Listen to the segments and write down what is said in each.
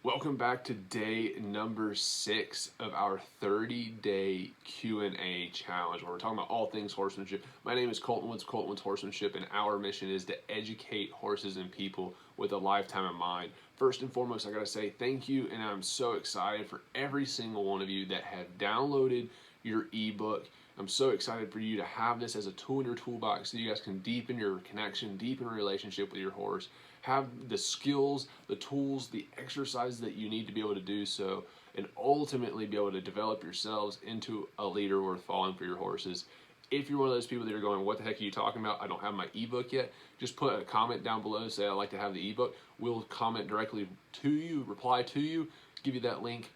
Welcome back to day number 6 of our 30-day Q&A challenge where we're talking about all things horsemanship. My name is Colton Woods, Colton Woods Horsemanship, and our mission is to educate horses and people with a lifetime in mind. First and foremost, I gotta say thank you, and I'm so excited for every single one of you that have downloaded your ebook. I'm so excited for you to have this as a tool in your toolbox so you guys can deepen your connection, deepen your relationship with your horse, have the skills, the tools, the exercises that you need to be able to do so, and ultimately be able to develop yourselves into a leader worth following for your horses. If you're one of those people that are going, what the heck are you talking about? I don't have my ebook yet. Just put a comment down below, say I'd like to have the ebook. We'll comment directly to you, reply to you, give you that link,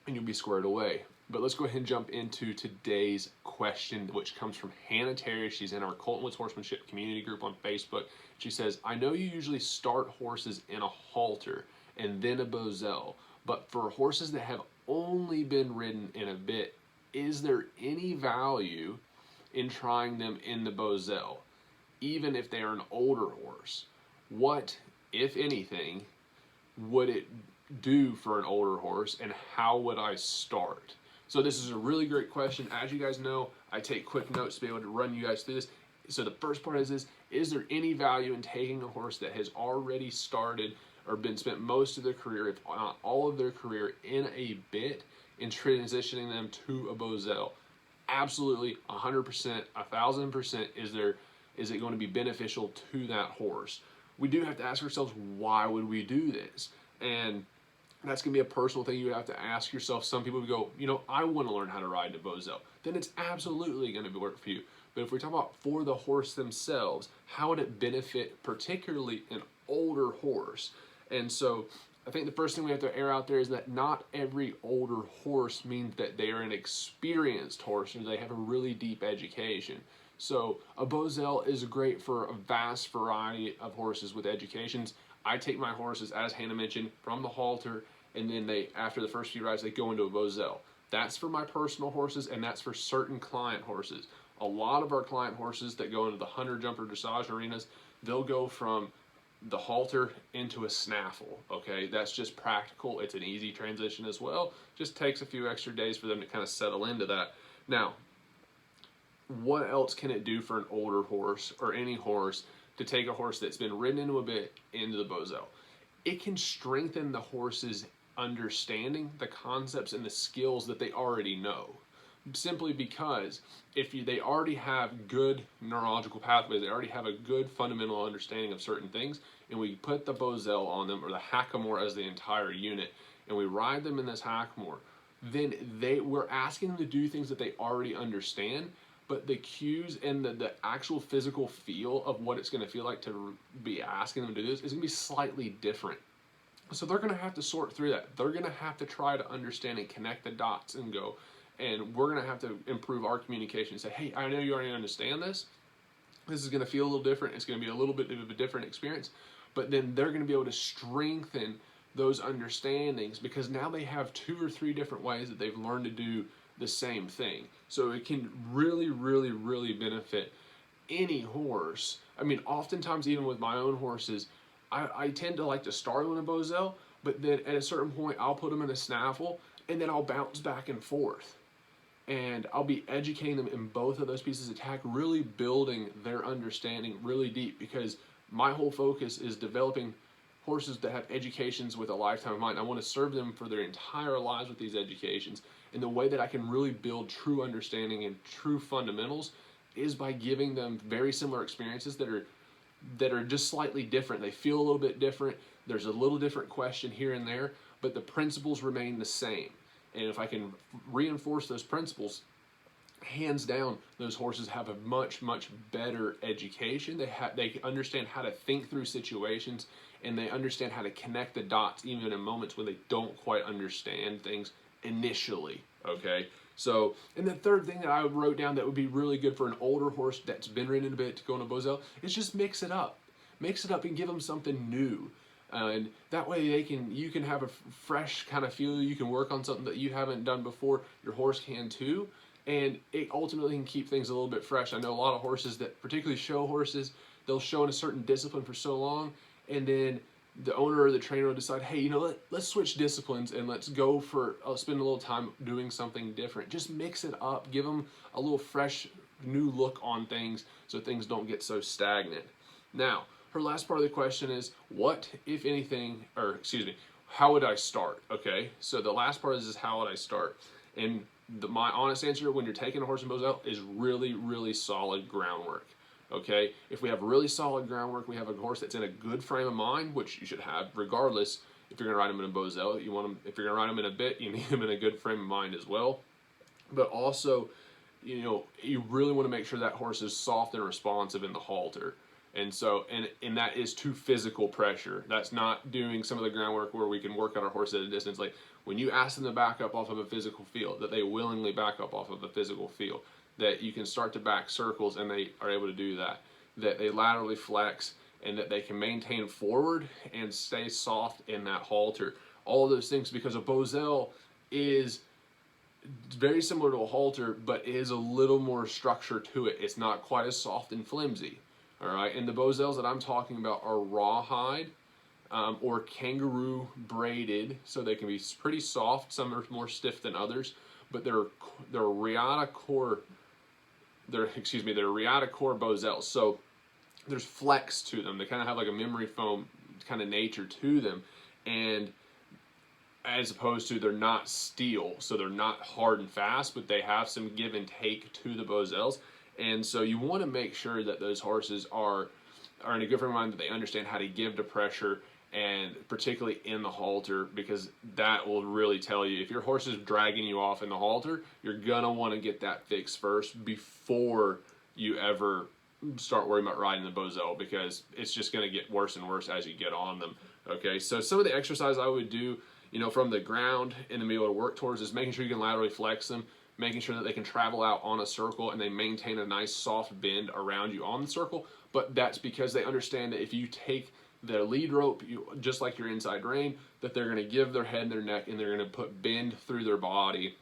and you'll be squared away. But let's go ahead and jump into today's question, which comes from Hannah Terry. She's in our Colton Woods Horsemanship community group on Facebook. She says, I know you usually start horses in a halter and then a Bosal, but for horses that have only been ridden in a bit, is there any value in trying them in the Bosal, even if they are an older horse? What, if anything, would it do for an older horse, and how would I start? So this is a really great question. As you guys know, I take quick notes to be able to run you guys through this. So the first part is this: is there any value in taking a horse that has already started or been spent most of their career, if not all of their career, in a bit and transitioning them to a Bosal? Absolutely, 100%, 1,000%. Is it going to be beneficial to that horse? We do have to ask ourselves, why would we do this? And that's going to be a personal thing you have to ask yourself. Some people would go, I want to learn how to ride in a Bosal. Then it's absolutely going to work for you. But if we talk about for the horse themselves, how would it benefit particularly an older horse? And so I think the first thing we have to air out there is that not every older horse means that they are an experienced horse or they have a really deep education. So a Bosal is great for a vast variety of horses with educations. I take my horses, as Hannah mentioned, from the halter, and then after the first few rides, they go into a Bosal. That's for my personal horses, and that's for certain client horses. A lot of our client horses that go into the hunter jumper dressage arenas, they'll go from the halter into a snaffle, okay? That's just practical. It's an easy transition as well. Just takes a few extra days for them to kind of settle into that. Now, what else can it do for an older horse or any horse to take a horse that's been ridden into a bit into the Bosal? It can strengthen the horse's understanding, the concepts and the skills that they already know. Simply because they already have good neurological pathways, they already have a good fundamental understanding of certain things, and we put the Bosal on them, or the Hackamore as the entire unit, and we ride them in this Hackamore, then we're asking them to do things that they already understand, but the cues and the actual physical feel of what it's going to feel like to be asking them to do this is going to be slightly different. So they're going to have to sort through that. They're going to have to try to understand and connect the dots and go, and we're going to have to improve our communication and say, hey, I know you already understand this. This is going to feel a little different. It's going to be a little bit of a different experience. But then they're going to be able to strengthen those understandings because now they have 2 or 3 different ways that they've learned to do the same thing. So it can really, really, really benefit any horse. I mean, oftentimes even with my own horses, I tend to like to start them in a Bosal, but then at a certain point I'll put them in a snaffle and then I'll bounce back and forth. And I'll be educating them in both of those pieces of tack, really building their understanding really deep, because my whole focus is developing horses that have educations with a lifetime in mind. I want to serve them for their entire lives with these educations. And the way that I can really build true understanding and true fundamentals is by giving them very similar experiences that are just slightly different. They feel a little bit different. There's a little different question here and there, but the principles remain the same. And if I can reinforce those principles, hands down, those horses have a much, much better education. They understand how to think through situations, and they understand how to connect the dots even in moments when they don't quite understand things initially, okay? So, and the third thing that I wrote down that would be really good for an older horse that's been ridden a bit to go in a Bosal is just mix it up. Mix it up and give them something new. And that way you can have a fresh kind of feel. You can work on something that you haven't done before. Your horse can too. And it ultimately can keep things a little bit fresh. I know a lot of horses that, particularly show horses, they'll show in a certain discipline for so long, and then the owner or the trainer will decide, hey, let's switch disciplines and let's go for spend a little time doing something different. Just mix it up, give them a little fresh new look on things so things don't get so stagnant. Now, her last part of the question is, what, if anything, or excuse me, how would I start? Okay, so the last part is how would I start? And my honest answer when you're taking a horse in Bosal is really, really solid groundwork. Okay, if we have really solid groundwork, we have a horse that's in a good frame of mind, which you should have regardless. If you're going to ride him in a Bosal, you want him. If you're going to ride him in a bit, you need him in a good frame of mind as well. But also, you really want to make sure that horse is soft and responsive in the halter. And so, and that is to physical pressure. That's not doing some of the groundwork where we can work on our horse at a distance. Like when you ask them to back up off of a physical field, that they willingly back up off of a physical field, that you can start to back circles and they are able to do that, that they laterally flex and that they can maintain forward and stay soft in that halter. All of those things, because a Bosal is very similar to a halter, but is a little more structure to it. It's not quite as soft and flimsy. All right, and the Bosals that I'm talking about are rawhide or kangaroo braided, so they can be pretty soft. Some are more stiff than others, but they're Riata core. They're Riata core Bosals. So there's flex to them. They kind of have like a memory foam kind of nature to them, and as opposed to they're not steel, so they're not hard and fast, but they have some give and take to the Bosals. And so you want to make sure that those horses are in a good frame of mind, that they understand how to give to pressure, and particularly in the halter, because that will really tell you if your horse is dragging you off in the halter, you're gonna want to get that fixed first before you ever start worrying about riding the Bosal, because it's just going to get worse and worse as you get on them. Okay, so some of the exercise I would do, from the ground and to be able to work towards, is making sure you can laterally flex them, making sure that they can travel out on a circle and they maintain a nice soft bend around you on the circle. But that's because they understand that if you take the lead rope, just like your inside rein, that they're going to give their head and their neck, and they're going to put bend through their body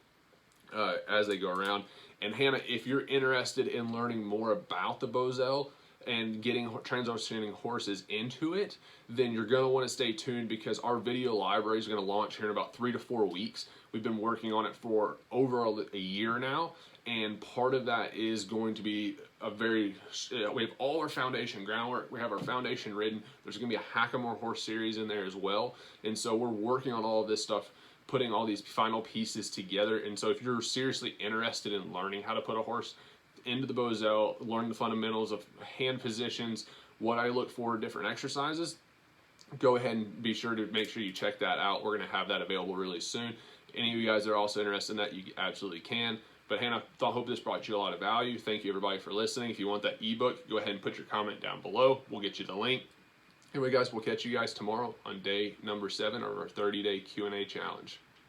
as they go around. And Hannah, if you're interested in learning more about the Bosal and transitioning horses into it, then you're going to want to stay tuned, because our video library is going to launch here in about 3 to 4 weeks. We've been working on it for over a year now, and part of that is going to be we have all our foundation groundwork, we have our foundation ridden, there's going to be a Hackamore horse series in there as well, and so we're working on all of this stuff, putting all these final pieces together. And so if you're seriously interested in learning how to put a horse into the Bosal, learn the fundamentals of hand positions, what I look for, different exercises, go ahead and be sure to make sure you check that out. We're going to have that available really soon. Any of you guys that are also interested in that, you absolutely can. But Hannah, I hope this brought you a lot of value. Thank you everybody for listening. If you want that ebook, go ahead and put your comment down below. We'll get you the link. Anyway guys, we'll catch you guys tomorrow on day number 7 of our 30-day Q&A challenge.